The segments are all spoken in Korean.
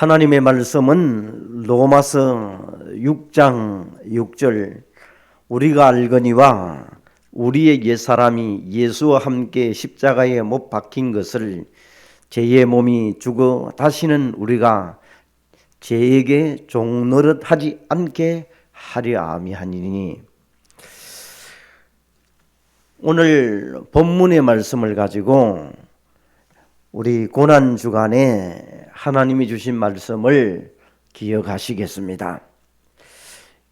하나님의 말씀은 로마서 6장 6절 우리가 알거니와 우리의 옛사람이 예수와 함께 십자가에 못 박힌 것을 죄의 몸이 죽어 다시는 우리가 죄에게 종노릇 하지 않게 하려 아미하니니. 오늘 본문의 말씀을 가지고 우리 고난주간에 하나님이 주신 말씀을 기억하시겠습니다.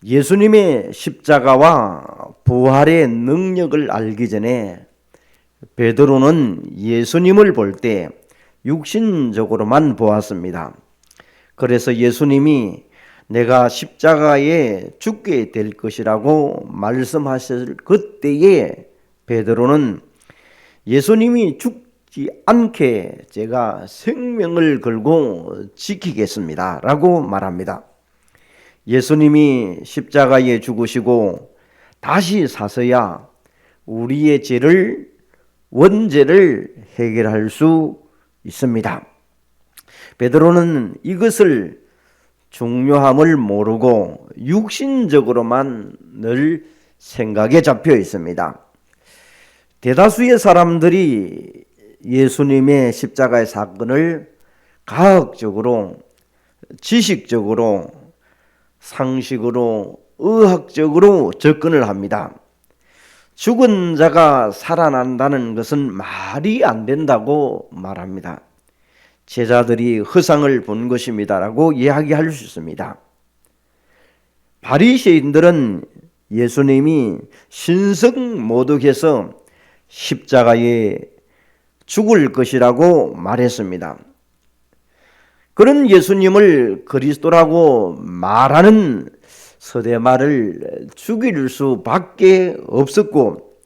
예수님의 십자가와 부활의 능력을 알기 전에 베드로는 예수님을 볼 때 육신적으로만 보았습니다. 그래서 예수님이 내가 십자가에 죽게 될 것이라고 말씀하실 그때에 베드로는 예수님이 죽지 않게 제가 생명을 걸고 지키겠습니다 라고 말합니다. 예수님이 십자가에 죽으시고 다시 사서야 우리의 죄를 원죄를 해결할 수 있습니다. 베드로는 이것을 중요함을 모르고 육신적으로만 늘 생각에 잡혀 있습니다. 대다수의 사람들이 예수님의 십자가의 사건을 과학적으로, 지식적으로, 상식으로, 의학적으로 접근을 합니다. 죽은 자가 살아난다는 것은 말이 안 된다고 말합니다. 제자들이 허상을 본 것입니다라고 이야기할 수 있습니다. 바리새인들은 예수님이 신성모독해서 십자가에 죽을 것이라고 말했습니다. 그런 예수님을 그리스도라고 말하는 서대말을 죽일 수밖에 없었고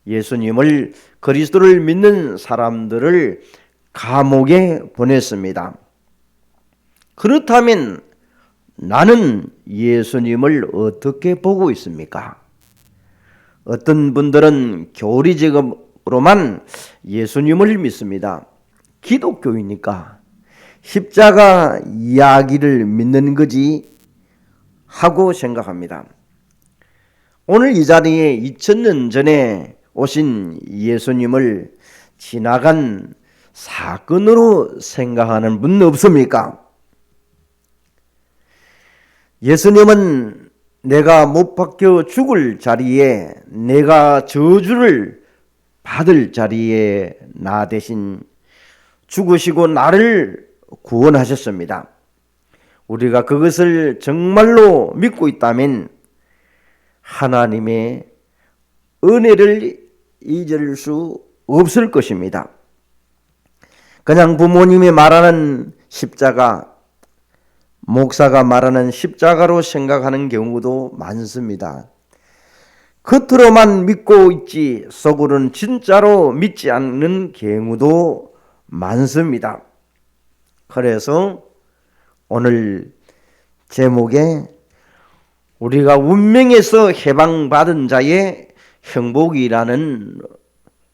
예수님을 그리스도를 믿는 사람들을 감옥에 보냈습니다. 그렇다면 나는 예수님을 어떻게 보고 있습니까? 어떤 분들은 교리적으로만 예수님을 믿습니다. 기독교이니까 십자가 이야기를 믿는 거지 하고 생각합니다. 오늘 이 자리에 2000년 전에 오신 예수님을 지나간 사건으로 생각하는 분 없습니까? 예수님은 내가 못 박혀 죽을 자리에, 내가 저주를 받을 자리에 나 대신 죽으시고 나를 구원하셨습니다. 우리가 그것을 정말로 믿고 있다면 하나님의 은혜를 잊을 수 없을 것입니다. 그냥 부모님이 말하는 십자가, 목사가 말하는 십자가로 생각하는 경우도 많습니다. 겉으로만 믿고 있지 속으로는 진짜로 믿지 않는 경우도 많습니다. 그래서 오늘 제목에 우리가 운명에서 해방받은 자의 행복이라는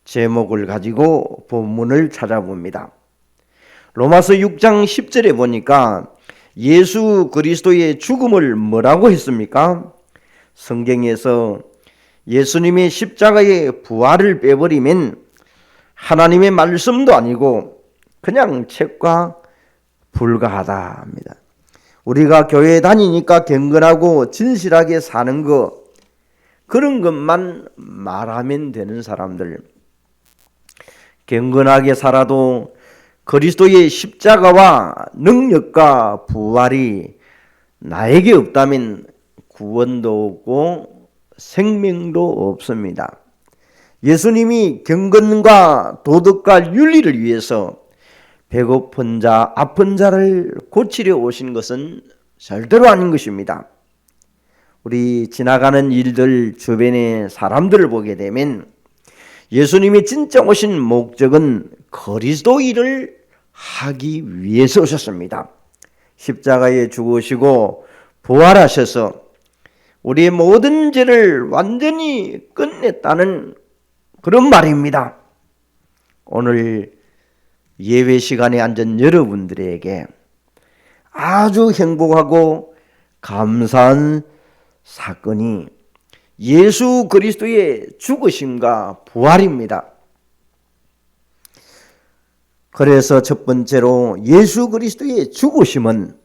제목을 가지고 본문을 찾아봅니다. 로마서 6장 10절에 보니까 예수 그리스도의 죽음을 뭐라고 했습니까? 성경에서 예수님의 십자가의 부활을 빼버리면 하나님의 말씀도 아니고 그냥 책과 불과하다 합니다. 우리가 교회에 다니니까 경건하고 진실하게 사는 것, 그런 것만 말하면 되는 사람들, 경건하게 살아도 그리스도의 십자가와 능력과 부활이 나에게 없다면 구원도 없고 생명도 없습니다. 예수님이 경건과 도덕과 윤리를 위해서 배고픈 자, 아픈 자를 고치려 오신 것은 절대로 아닌 것입니다. 우리 지나가는 일들, 주변의 사람들을 보게 되면 예수님이 진짜 오신 목적은 그리스도 일을 하기 위해서 오셨습니다. 십자가에 죽으시고 부활하셔서 우리의 모든 죄를 완전히 끝냈다는 그런 말입니다. 오늘 예배 시간에 앉은 여러분들에게 아주 행복하고 감사한 사건이 예수 그리스도의 죽으심과 부활입니다. 그래서 첫 번째로 예수 그리스도의 죽으심은,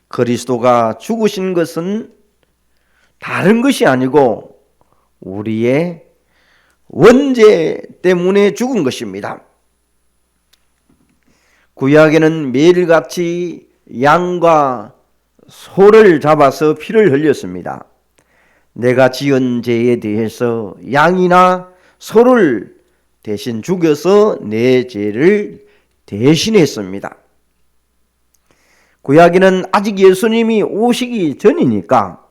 그리스도가 죽으신 것은 다른 것이 아니고 우리의 원죄 때문에 죽은 것입니다. 구약에는 매일같이 양과 소를 잡아서 피를 흘렸습니다. 내가 지은 죄에 대해서 양이나 소를 대신 죽여서 내 죄를 대신했습니다. 구약에는 아직 예수님이 오시기 전이니까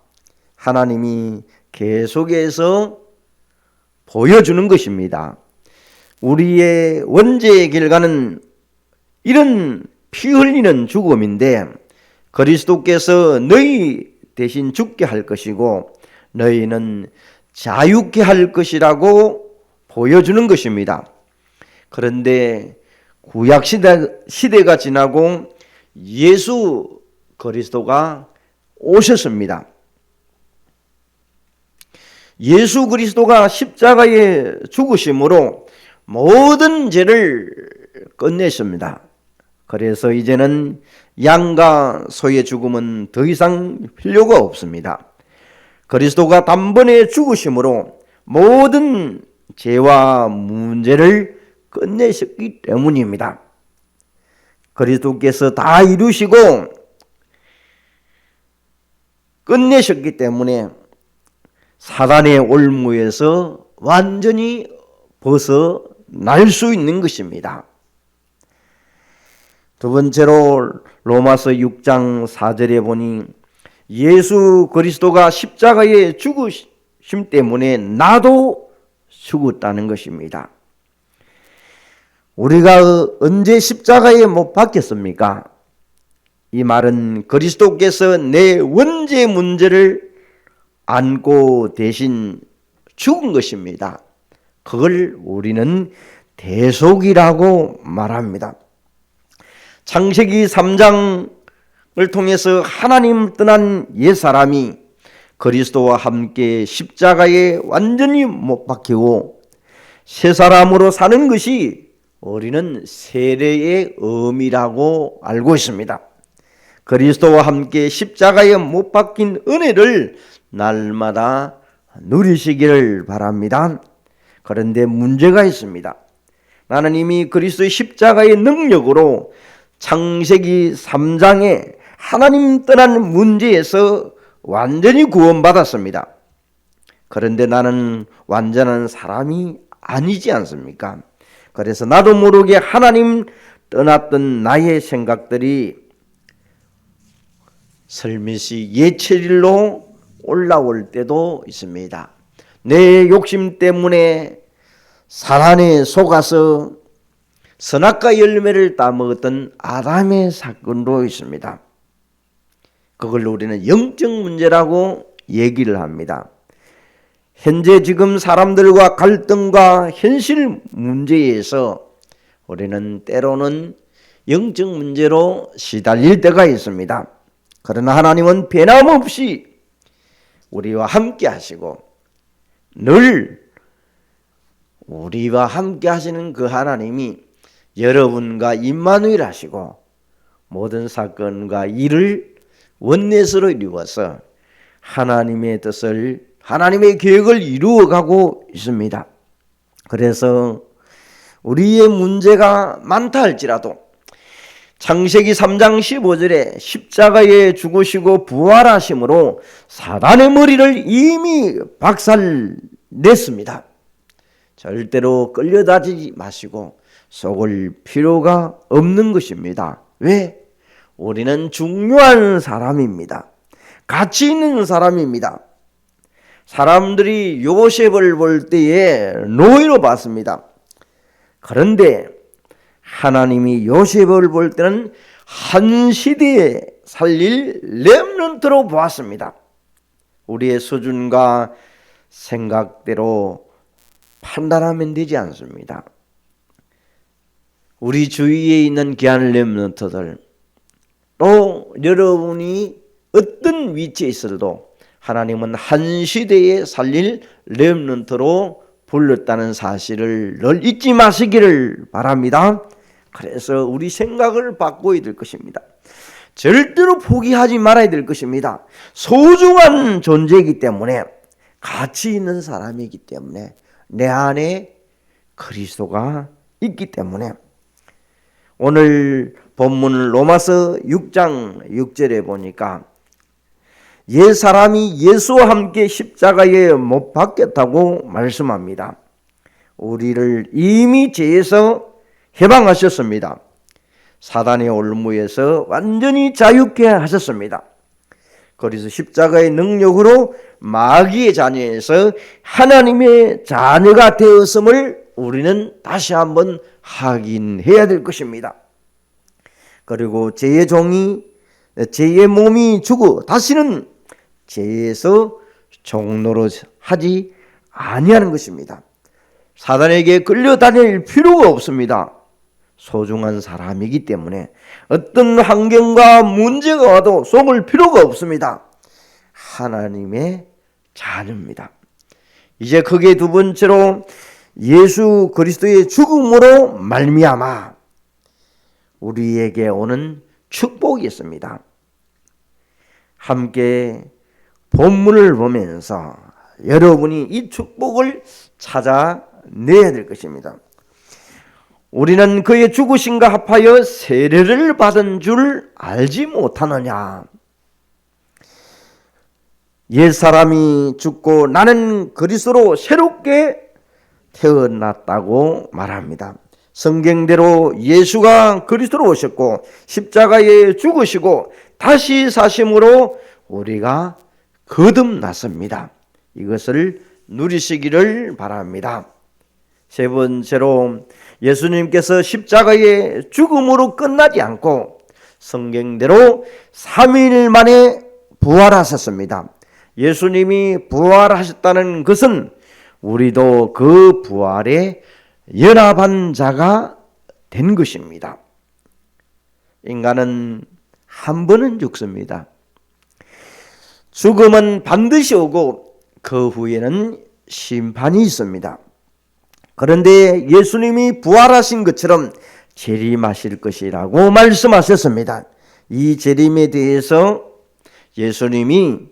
하나님이 계속해서 보여주는 것입니다. 우리의 원죄의 결과는 이런 피 흘리는 죽음인데 그리스도께서 너희 대신 죽게 할 것이고 너희는 자유케 할 것이라고 보여주는 것입니다. 그런데 구약 시대가 지나고 예수 그리스도가 오셨습니다. 예수 그리스도가 십자가에 죽으심으로 모든 죄를 끝냈습니다. 그래서 이제는 양과 소의 죽음은 더 이상 필요가 없습니다. 그리스도가 단번에 죽으심으로 모든 죄와 문제를 끝내셨기 때문입니다. 그리스도께서 다 이루시고 끝내셨기 때문에 사단의 올무에서 완전히 벗어날 수 있는 것입니다. 두 번째로 로마서 6장 4절에 보니 예수 그리스도가 십자가에 죽으심 때문에 나도 죽었다는 것입니다. 우리가 언제 십자가에 못 박혔습니까? 이 말은 그리스도께서 내 원죄 문제를 안고 대신 죽은 것입니다. 그걸 우리는 대속이라고 말합니다. 창세기 3장을 통해서 하나님 떠난 옛사람이 그리스도와 함께 십자가에 완전히 못 박히고 새 사람으로 사는 것이 우리는 세례의 의미라고 알고 있습니다. 그리스도와 함께 십자가에 못 박힌 은혜를 날마다 누리시기를 바랍니다. 그런데 문제가 있습니다. 나는 이미 그리스도의 십자가의 능력으로 창세기 3장에 하나님 떠난 문제에서 완전히 구원받았습니다. 그런데 나는 완전한 사람이 아니지 않습니까? 그래서 나도 모르게 하나님 떠났던 나의 생각들이 슬며시 예체질로 올라올 때도 있습니다. 내 욕심 때문에 사단에 속아서 선악과 열매를 따먹었던 아담의 사건도 있습니다. 그걸 우리는 영적 문제라고 얘기를 합니다. 현재 지금 사람들과 갈등과 현실 문제에서 우리는 때로는 영적 문제로 시달릴 때가 있습니다. 그러나 하나님은 변함없이 우리와 함께 하시고 늘 우리와 함께 하시는 그 하나님이 여러분과 임마누엘 하시고 모든 사건과 일을 원내스로 이루어서 하나님의 뜻을, 하나님의 계획을 이루어가고 있습니다. 그래서 우리의 문제가 많다 할지라도 창세기 3장 15절에 십자가에 죽으시고 부활하심으로 사단의 머리를 이미 박살냈습니다. 절대로 끌려다니지 마시고 속을 필요가 없는 것입니다. 왜? 우리는 중요한 사람입니다. 가치 있는 사람입니다. 사람들이 요셉을 볼 때에 노예로 봤습니다. 그런데 하나님이 요셉을 볼 때는 한 시대에 살릴 렘넌트로 보았습니다. 우리의 수준과 생각대로 판단하면 되지 않습니다. 우리 주위에 있는 귀한 렘넌트들, 또 여러분이 어떤 위치에 있어도 하나님은 한 시대에 살릴 렘넌트로 불렀다는 사실을 늘 잊지 마시기를 바랍니다. 그래서 우리 생각을 바꿔야 될 것입니다. 절대로 포기하지 말아야 될 것입니다. 소중한 존재이기 때문에, 가치 있는 사람이기 때문에, 내 안에 그리스도가 있기 때문에. 오늘 본문 로마서 6장 6절에 보니까 옛 사람이 예수와 함께 십자가에 못 박혔다고 말씀합니다. 우리를 이미 죄에서 해방하셨습니다. 사단의 올무에서 완전히 자유케 하셨습니다. 그래서 십자가의 능력으로 마귀의 자녀에서 하나님의 자녀가 되었음을 우리는 다시 한번 확인해야 될 것입니다. 그리고 죄의 종이, 죄의 몸이 죽어 다시는 죄에서 종노릇 하지 아니하는 것입니다. 사단에게 끌려다닐 필요가 없습니다. 소중한 사람이기 때문에 어떤 환경과 문제가 와도 속을 필요가 없습니다. 하나님의 자녀입니다. 이제 크게 두 번째로 예수 그리스도의 죽음으로 말미암아 우리에게 오는 축복이 있습니다. 함께 본문을 보면서 여러분이 이 축복을 찾아내야 될 것입니다. 우리는 그의 죽으심과 합하여 세례를 받은 줄 알지 못하느냐. 옛사람이 죽고 나는 그리스도로 새롭게 태어났다고 말합니다. 성경대로 예수가 그리스도로 오셨고 십자가에 죽으시고 다시 사심으로 우리가 거듭났습니다. 이것을 누리시기를 바랍니다. 세 번째로 예수님께서 십자가의 죽음으로 끝나지 않고 성경대로 3일 만에 부활하셨습니다. 예수님이 부활하셨다는 것은 우리도 그 부활에 연합한 자가 된 것입니다. 인간은 한 번은 죽습니다. 죽음은 반드시 오고 그 후에는 심판이 있습니다. 그런데 예수님이 부활하신 것처럼 재림하실 것이라고 말씀하셨습니다. 이 재림에 대해서 예수님이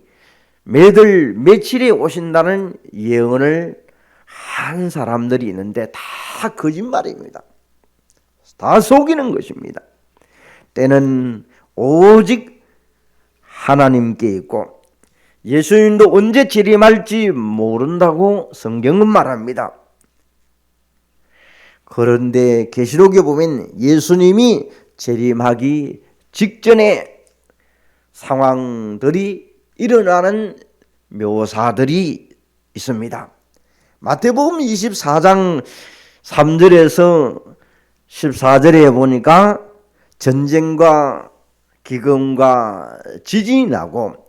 매달 며칠에 오신다는 예언을 한 사람들이 있는데 다 거짓말입니다. 다 속이는 것입니다. 때는 오직 하나님께 있고 예수님도 언제 재림할지 모른다고 성경은 말합니다. 그런데 계시록에 보면 예수님이 재림하기 직전에 상황들이 일어나는 묘사들이 있습니다. 마태복음 24장 3절에서 14절에 보니까 전쟁과 기근과 지진이 나고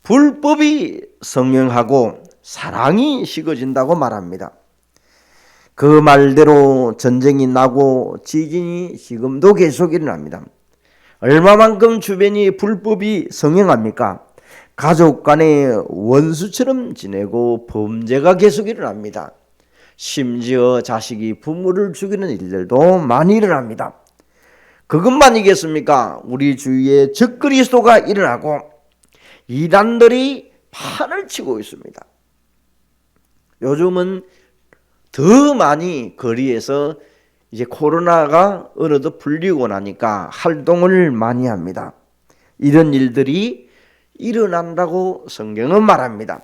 불법이 성행하고 사랑이 식어진다고 말합니다. 그 말대로 전쟁이 나고 지진이 지금도 계속 일어납니다. 얼마만큼 주변이 불법이 성행합니까? 가족 간에 원수처럼 지내고 범죄가 계속 일어납니다. 심지어 자식이 부모를 죽이는 일들도 많이 일어납니다. 그것만이겠습니까? 우리 주위에 적그리스도가 일어나고 이단들이 판을 치고 있습니다. 요즘은 더 많이 거리에서 이제 코로나가 어느덧 풀리고 나니까 활동을 많이 합니다. 이런 일들이 일어난다고 성경은 말합니다.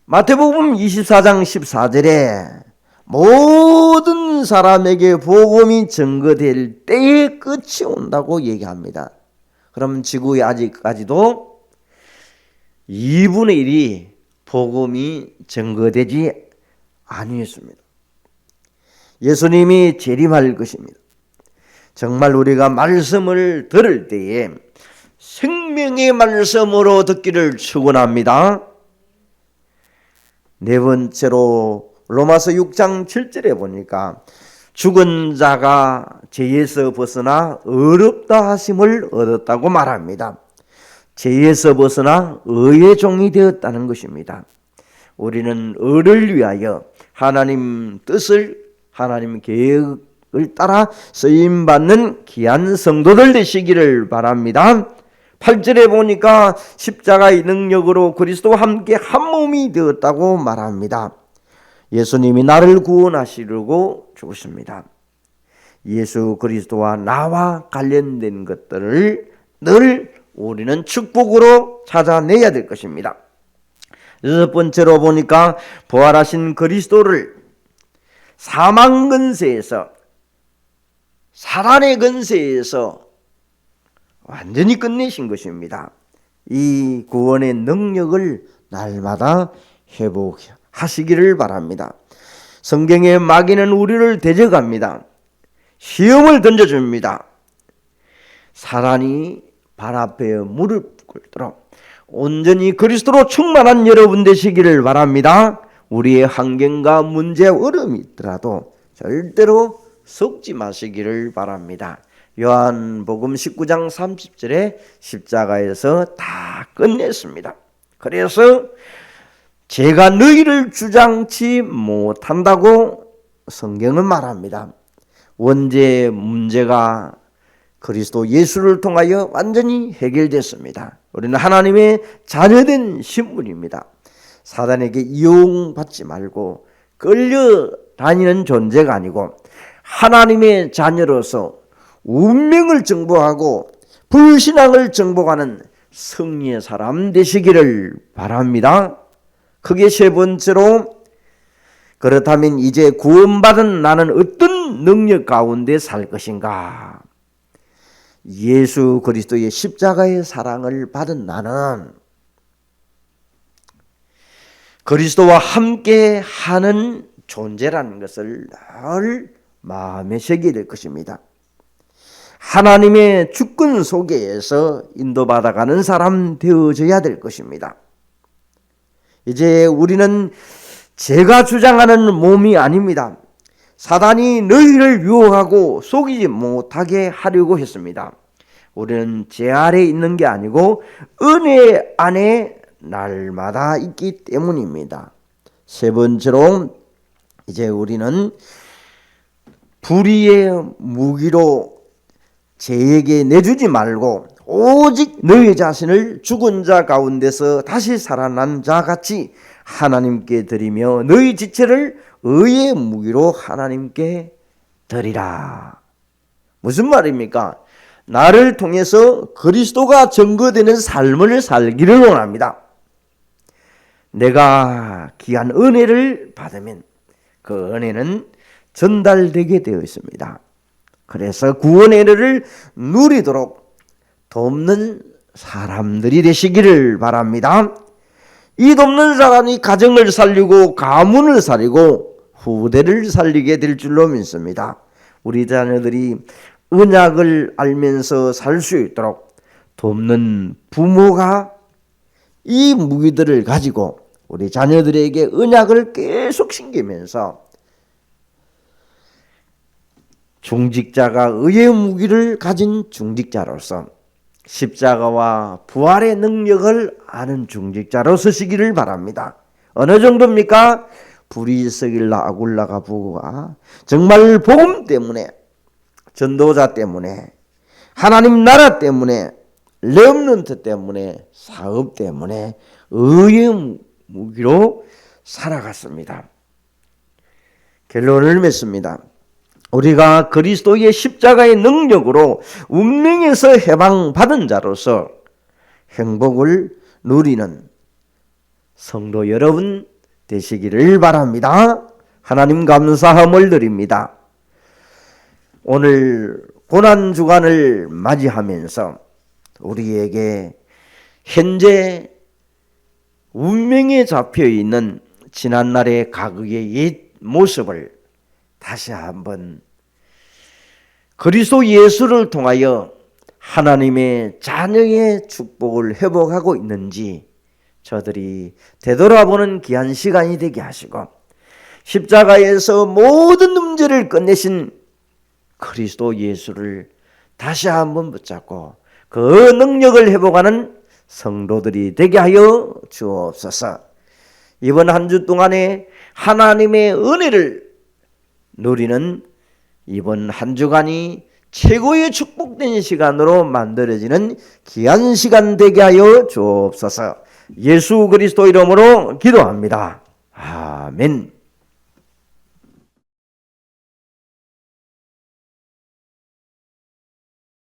마태복음 24장 14절에 모든 사람에게 복음이 증거될 때의 끝이 온다고 얘기합니다. 그럼 지구에 아직까지도 2분의 1이 복음이 증거되지 아니했습니다. 예수님이 재림할 것입니다. 정말 우리가 말씀을 들을 때에 생명의 말씀으로 듣기를 축원합니다. 네 번째로 로마서 6장 7절에 보니까 죽은 자가 죄에서 벗어나 의롭다 하심을 얻었다고 말합니다. 죄에서 벗어나 의의 종이 되었다는 것입니다. 우리는 의를 위하여 하나님 뜻을, 하나님 계획을 따라 쓰임받는 귀한 성도들 되시기를 바랍니다. 8절에 보니까 십자가의 능력으로 그리스도와 함께 한 몸이 되었다고 말합니다. 예수님이 나를 구원하시려고 죽으십니다. 예수 그리스도와 나와 관련된 것들을 늘 우리는 축복으로 찾아내야 될 것입니다. 여섯 번째로 보니까 부활하신 그리스도를 사망 근세에서, 사단의 근세에서 완전히 끝내신 것입니다. 이 구원의 능력을 날마다 회복하시기를 바랍니다. 성경의 마귀는 우리를 대적합니다. 시험을 던져줍니다. 사단이 발 앞에 무릎 꿇도록 온전히 그리스도로 충만한 여러분 되시기를 바랍니다. 우리의 환경과 문제, 어려움이 있더라도 절대로 속지 마시기를 바랍니다. 요한복음 19장 30절에 십자가에서 다 끝냈습니다. 그래서 제가 너희를 주장치 못한다고 성경은 말합니다. 원죄의 문제가 그리스도 예수를 통하여 완전히 해결됐습니다. 우리는 하나님의 자녀된 신분입니다. 사단에게 이용받지 말고 끌려다니는 존재가 아니고 하나님의 자녀로서 운명을 정복하고 불신앙을 정복하는 승리의 사람 되시기를 바랍니다. 그게 세 번째로, 그렇다면 이제 구원받은 나는 어떤 능력 가운데 살 것인가? 예수 그리스도의 십자가의 사랑을 받은 나는 그리스도와 함께 하는 존재라는 것을 늘 마음에 새기게 될 것입니다. 하나님의 주권 속에서 인도받아가는 사람 되어져야 될 것입니다. 이제 우리는 제가 주장하는 몸이 아닙니다. 사단이 너희를 유혹하고 속이지 못하게 하려고 했습니다. 우리는 죄 아래 있는 게 아니고 은혜 안에 날마다 있기 때문입니다. 세 번째로, 이제 우리는 불의의 무기로 죄에게 내주지 말고 오직 너희 자신을 죽은 자 가운데서 다시 살아난 자 같이 하나님께 드리며 너희 지체를 의의 무기로 하나님께 드리라. 무슨 말입니까? 나를 통해서 그리스도가 증거되는 삶을 살기를 원합니다. 내가 귀한 은혜를 받으면 그 은혜는 전달되게 되어 있습니다. 그래서 구원의 은혜를 누리도록 돕는 사람들이 되시기를 바랍니다. 이 돕는 사람이 가정을 살리고 가문을 살리고 후대를 살리게 될 줄로 믿습니다. 우리 자녀들이 언약을 알면서 살 수 있도록 돕는 부모가 이 무기들을 가지고 우리 자녀들에게 언약을 계속 신기면서 중직자가 의의 무기를 가진 중직자로서 십자가와 부활의 능력을 아는 중직자로 서시기를 바랍니다. 어느 정도입니까? 브리스길라 아굴라가 부가 정말 복음 때문에, 전도자 때문에, 하나님 나라 때문에, 렘넌트 때문에, 사업 때문에 의의 무기로 살아갔습니다. 결론을 맺습니다. 우리가 그리스도의 십자가의 능력으로 운명에서 해방받은 자로서 행복을 누리는 성도 여러분 되시기를 바랍니다. 하나님 감사함을 드립니다. 오늘 고난주간을 맞이하면서 우리에게 현재 운명에 잡혀있는 지난날의 과거의 옛 모습을 다시 한번 그리스도 예수를 통하여 하나님의 자녀의 축복을 회복하고 있는지 저들이 되돌아보는 귀한 시간이 되게 하시고, 십자가에서 모든 문제를 끝내신 그리스도 예수를 다시 한번 붙잡고 그 능력을 회복하는 성도들이 되게 하여 주옵소서. 이번 한 주 동안에 하나님의 은혜를 누리는 이번 한 주간이 최고의 축복된 시간으로 만들어지는 귀한 시간 되게 하여 주옵소서. 예수 그리스도 이름으로 기도합니다. 아멘.